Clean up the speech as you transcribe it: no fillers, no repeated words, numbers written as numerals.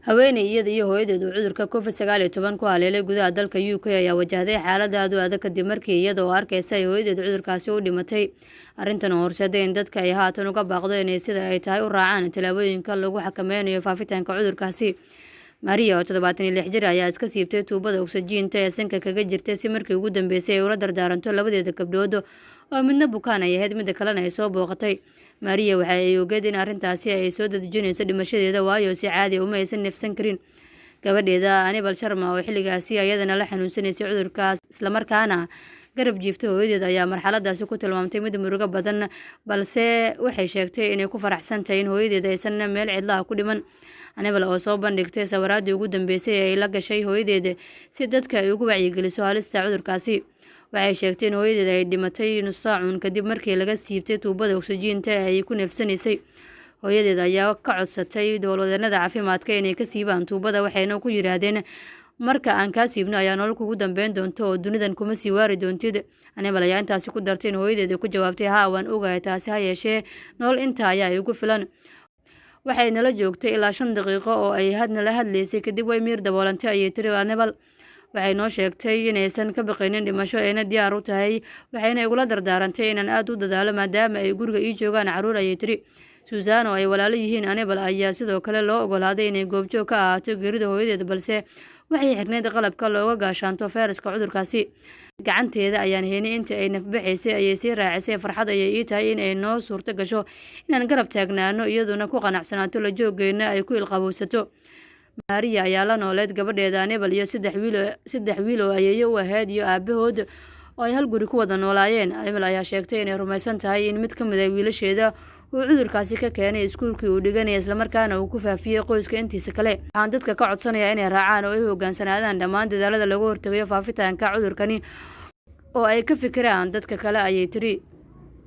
Haweenay iyo hooyadeed oo cudurka COVID-19 ku haleelay gudaha dalka UK ayaa wajahday xaalad aad u adag kadib markii iyadoo arkaysa hooyadeed cudurkaasi u dhimatay. Arrintan oo horseeday in dadka ay haatan uga baaqdo inay sida ay tahay u raacaan talaabooyinka lagu xakameynayo faafitaanka cudurkaasi. Maria oo 76 jir ayaa iska siibtay tuubada oksijiinta ee sanka kaga jirtay si markii ugu dambeysay ay ula dardaaranto labadeeda gabdhood oo midna bukaan ay ahayd midda kalena ay soo booqatay. Maria waxa ay ogeed in arrintaasi ay soo dadejinayso dhimashadeeda waayo si caadi uma aysan neefsan karin. Gabadheeda Anibal Sharma oo xilligaasi ayadana la xanuunsanaysay cudurkaas isla markaana garab jiiftay hooyadeed ayaa marxaladaasi ku tilmaamtay mid murugo badan, balse waxay sheegtay inay ku faraxsan tahay in hooyadeed aysan meel cidla ku dhiman. Anibal oo soo bandhigtay sawirradii ugu dambeysay ee ay la gashay hooyadeed si dadka ay ugu wacyigeliso halista cudurkaasi. Waxay sheegtay in hooyadeed ay dhimatay nus saac kadib markii laga siibtay tuubada oksijiinta ee ay ku neefsanaysay. Hooyadeed ayaa ka codsatay dowladnimada caafimaadka inay ka siibaan tuubada, waxayna ku yiraahdeen marka aan ka siibno ayaa nolol kugu dambeyn doonto oo dunidan kuma sii waari doontid. Anibal ayaa intaasi ku dartay in hooyadeed ku jawaabtay haa waan ogahay taasi ha yeeshee nolol intaa ayaa igu filan. Waxay nala joogtay ilaa 5 daqiiqo oo ay hadna la hadlaysay kadib way miir daboolantay ayay tiri Anibal. Waxay noo sheegtay inaysan ka baqaynin dhimasho ayna diyaar u tahay, waxayna igula dardaarantay inaan aad u dadaalo maadaama ay guriga ii joogaan caruur ayay tiri. Susan oo ay walaalo yihiin Anibal ayaa sidoo kale loo ogolaaday inay goobjoog ka ahaato geerida hooyadeed, balse waxay xirneyd qalabka looga gaashaanto fayraska cudurkaasi. Gacanteeda ayaan heynay inta ay nafbaxaysay ayay sii raacisay. Farxad ayay ii tahay in ay noo suurto gasho inaan garab taagnaano iyaduna ku qanacsanaato la jooggeena ay ku ilqabowsato. Maria ayaa la nooleed gabadheeda Anibal iyo 3 wiil oo ayeeyo u ahayd iyo aabahood oo ay hal guri ku wada noolaayeen. Anibal ayaa sheegtay inay rumaysan tahay in mid ka mid ah wiilasheeda uu cudurkaasi ka keenay iskuulkii uu dhiganayay isla markaana uu ku faafiyay qoyska intiisa kale. Waxaan dadka ka codsanayaa inay raacaan oo ay hoggaansanaadaan dhammaan dadaalada lagu hortagayo faafitaanka cudurkani oo ay ka fikiraan dadka kale ayay tiri.